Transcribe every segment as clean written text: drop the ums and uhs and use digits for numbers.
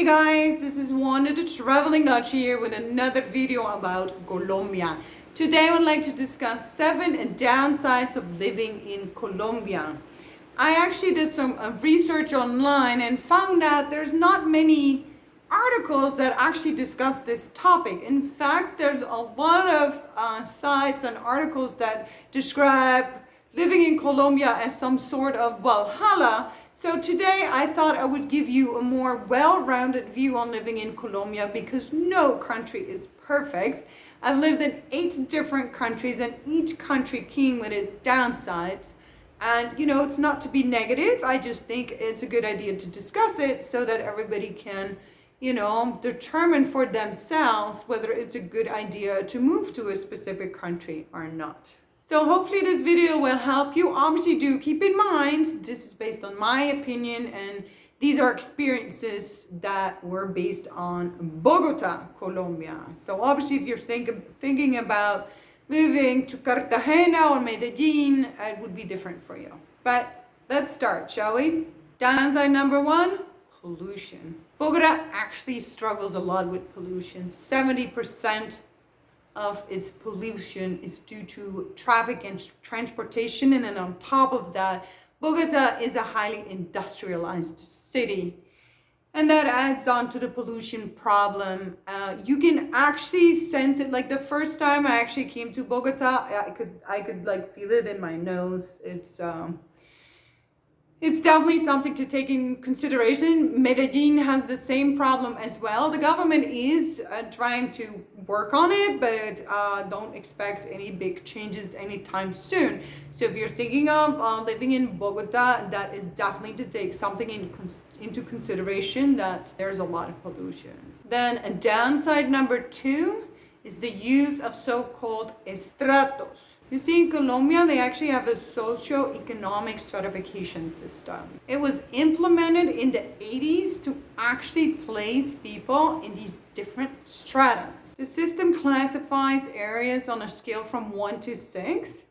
Hey guys, this is Wanda the traveling Dutchie here with another video about Colombia. Today I would like to discuss 7 downsides of living in Colombia. I actually did some research online and found out there's not many articles that actually discuss this topic. In fact, there's a lot of sites and articles that describe living in Colombia as some sort of Valhalla. So today I thought I would give you a more well-rounded view on living in Colombia because no country is perfect. I've lived in 8 different countries and each country came with its downsides. And it's not to be negative. I just think it's a good idea to discuss it so that everybody can, determine for themselves whether it's a good idea to move to a specific country or not. So hopefully this video will help you. Obviously do keep in mind, this is based on my opinion and these are experiences that were based on Bogota, Colombia. So obviously if you're thinking about moving to Cartagena or Medellin, it would be different for you. But let's start, shall we? Downside number 1, pollution. Bogota actually struggles a lot with pollution. 70% of its pollution is due to traffic and transportation, and then on top of that, Bogota is a highly industrialized city, and that adds on to the pollution problem. You can actually sense it. Like the first time I actually came to Bogota, I could like feel it in my nose. It's definitely something to take in consideration. Medellin has the same problem as well. The government is trying to work on it, but don't expect any big changes anytime soon. So if you're thinking of living in Bogota, that is definitely to take something into consideration, that there's a lot of pollution. Then a downside number 2 is the use of so-called estratos. You see, in Colombia, they actually have a socio-economic stratification system. It was implemented in the 80s to actually place people in these different strata. The system classifies areas on a scale from 1 to 6,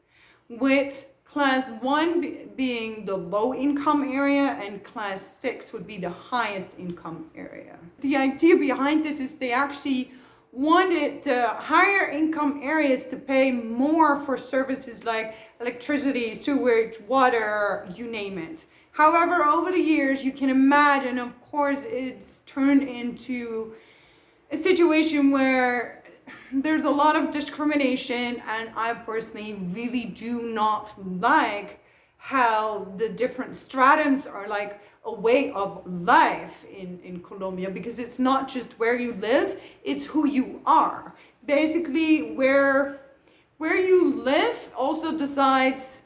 with class 1 being the low income area and class 6 would be the highest income area. The idea behind this is they actually wanted the higher income areas to pay more for services like electricity, sewage, water, you name it. However, over the years, you can imagine, of course, it's turned into a situation where there's a lot of discrimination, and I personally really do not like how the different stratums are like a way of life in Colombia, because it's not just where you live, it's who you are. Basically, where you live also decides,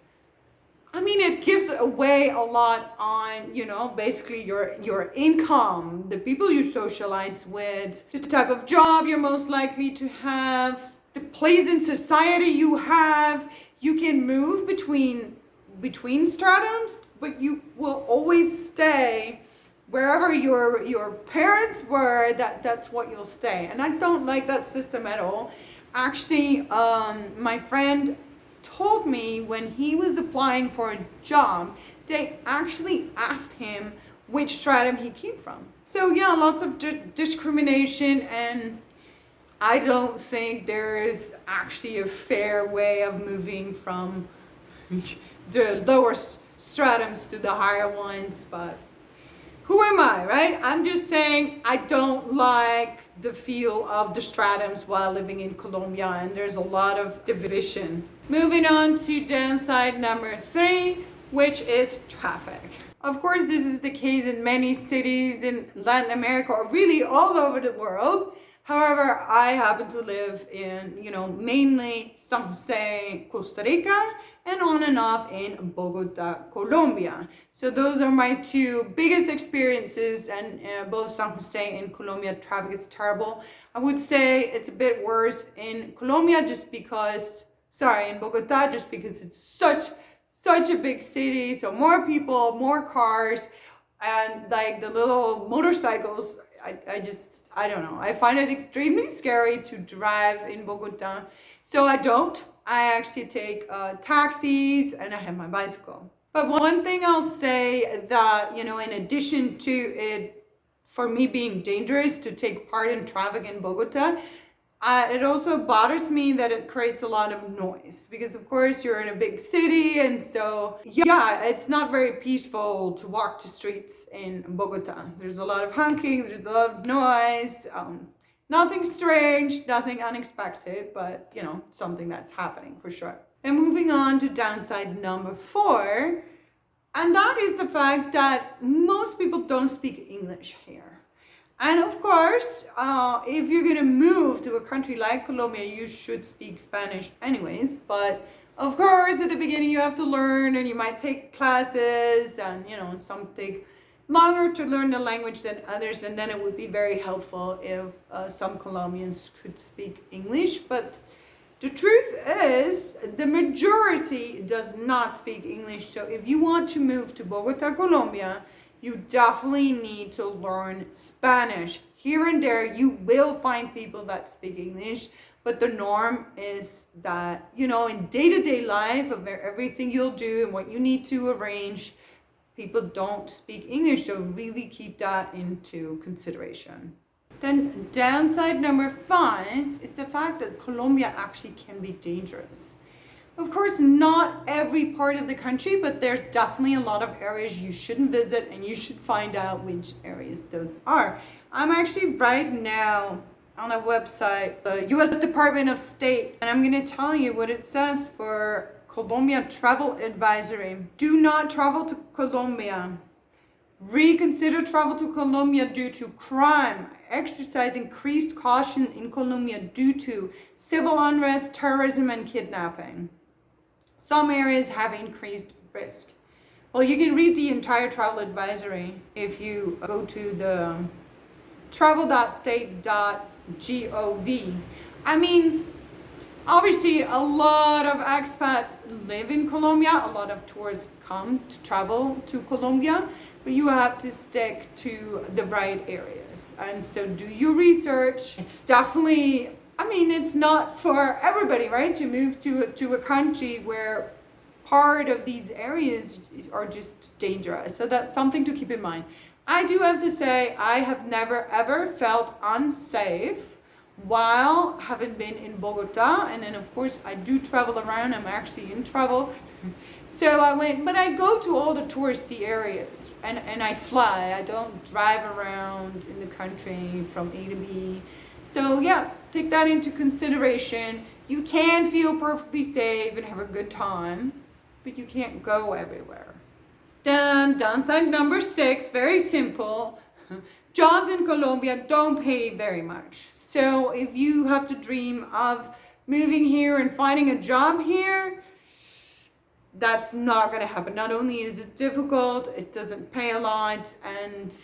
it gives away a lot on, basically your income, the people you socialize with, the type of job you're most likely to have, the place in society you have. You can move between stratums, but you will always stay wherever your parents were. That's what you'll stay, and I don't like that system at all. Actually, my friend told me when he was applying for a job, they actually asked him which stratum he came from. So yeah, lots of discrimination, and I don't think there is actually a fair way of moving from the lower stratums to the higher ones. But who am I, right? I'm just saying I don't like the feel of the stratums while living in Colombia, and there's a lot of division. Moving on to downside number 3, which is traffic. Of course, this is the case in many cities in Latin America, or really all over the world. However, I happen to live in, mainly San Jose, Costa Rica, and on and off in Bogota, Colombia. So those are my 2 biggest experiences, and both San Jose and Colombia, traffic is terrible. I would say it's a bit worse in Colombia in Bogota, just because it's such a big city. So more people, more cars, and like the little motorcycles, I don't know. I find it extremely scary to drive in Bogota. So I don't. I actually take taxis, and I have my bicycle. But one thing I'll say that, in addition to it for me being dangerous to take part in traffic in Bogota. It also bothers me that it creates a lot of noise because, of course, you're in a big city, and so yeah, it's not very peaceful to walk the streets in Bogota. There's a lot of honking, there's a lot of noise. Nothing strange, nothing unexpected, but you know, something that's happening for sure. And moving on to downside number 4, and that is the fact that most people don't speak English here. And of course, if you're gonna move to a country like Colombia, you should speak Spanish anyways. But of course, at the beginning you have to learn, and you might take classes, and you know, some take longer to learn the language than others. And then it would be very helpful if some Colombians could speak English. But the truth is, the majority does not speak English. So if you want to move to Bogota, Colombia, you definitely need to learn Spanish. Here and there, you will find people that speak English, but the norm is that, you know, in day-to-day life, of everything you'll do and what you need to arrange, people don't speak English, so really keep that into consideration. Then downside number 5 is the fact that Colombia actually can be dangerous. Of course, not every part of the country, but there's definitely a lot of areas you shouldn't visit, and you should find out which areas those are. I'm actually right now on a website, the U.S. Department of State, and I'm going to tell you what it says for Colombia travel advisory. Do not travel to Colombia. Reconsider travel to Colombia due to crime. Exercise increased caution in Colombia due to civil unrest, terrorism, and kidnapping. Some areas have increased risk. Well, you can read the entire travel advisory if you go to the travel.state.gov. I mean, obviously a lot of expats live in Colombia. A lot of tourists come to travel to Colombia, but you have to stick to the right areas. And so do your research. It's definitely, I mean, it's not for everybody, right? To move to a country where part of these areas are just dangerous. So that's something to keep in mind. I do have to say, I have never ever felt unsafe while having been in Bogota. And then of course I do travel around. I'm actually in travel. So I went, but I go to all the touristy areas, and I fly. I don't drive around in the country from A to B. So yeah, take that into consideration. You can feel perfectly safe and have a good time, but you can't go everywhere. Then downside number 6, very simple. Jobs in Colombia don't pay very much. So if you have the dream of moving here and finding a job here, that's not going to happen. Not only is it difficult, it doesn't pay a lot, and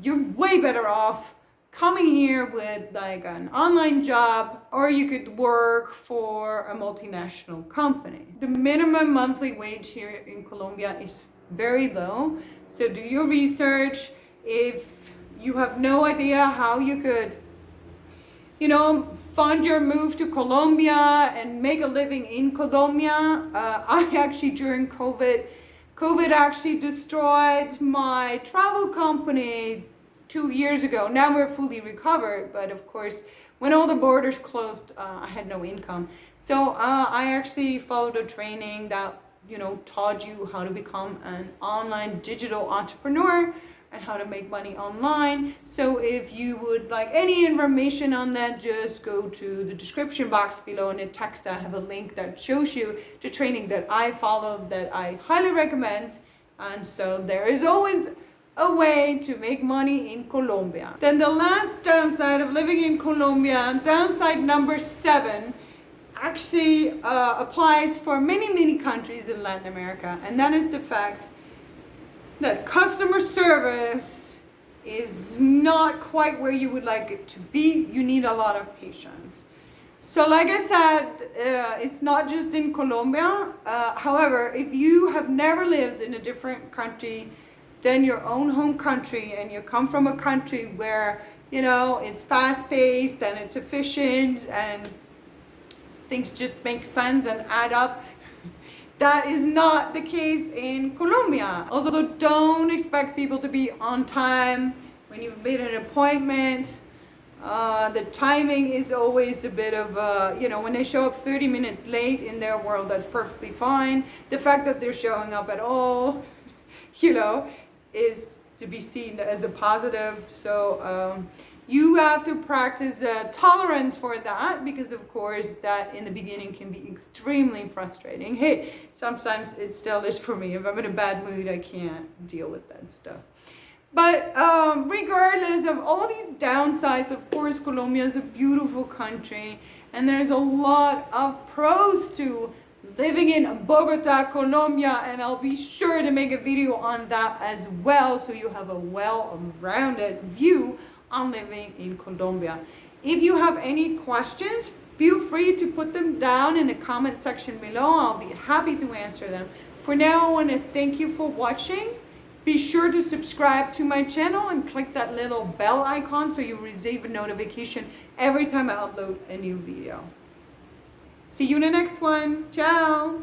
you're way better off coming here with like an online job, or you could work for a multinational company. The minimum monthly wage here in Colombia is very low, so do your research. If you have no idea how you could, you know, fund your move to Colombia and make a living in Colombia. I actually, during COVID actually destroyed my travel company 2 years ago. Now we're fully recovered, but of course, when all the borders closed, I had no income. So I actually followed a training that, you know, taught you how to become an online digital entrepreneur and how to make money online. So if you would like any information on that, just go to the description box below. In the text, I have a link that shows you the training that I followed that I highly recommend. And so there is always a way to make money in Colombia. Then the last downside of living in Colombia, downside number 7, actually applies for many countries in Latin America, and that is the fact that customer service is not quite where you would like it to be. You need a lot of patience. So like I said, it's not just in Colombia. However, if you have never lived in a different country than your own home country, and you come from a country where, you know, it's fast-paced and it's efficient and things just make sense and add up, that is not the case in Colombia. Also, don't expect people to be on time when you've made an appointment. The timing is always a bit of, when they show up 30 minutes late in their world, that's perfectly fine. The fact that they're showing up at all, is to be seen as a positive. So you have to practice tolerance for that, because of course that in the beginning can be extremely frustrating. Hey, sometimes it still is for me. If I'm in a bad mood, I can't deal with that stuff. But regardless of all these downsides, of course, Colombia is a beautiful country, and there's a lot of pros to living in Bogota, Colombia, and I'll be sure to make a video on that as well, so you have a well-rounded view on living in Colombia. If you have any questions, feel free to put them down in the comment section below. I'll be happy to answer them. For now, I want to thank you for watching. Be sure to subscribe to my channel and click that little bell icon so you receive a notification every time I upload a new video. See you in the next one. Ciao.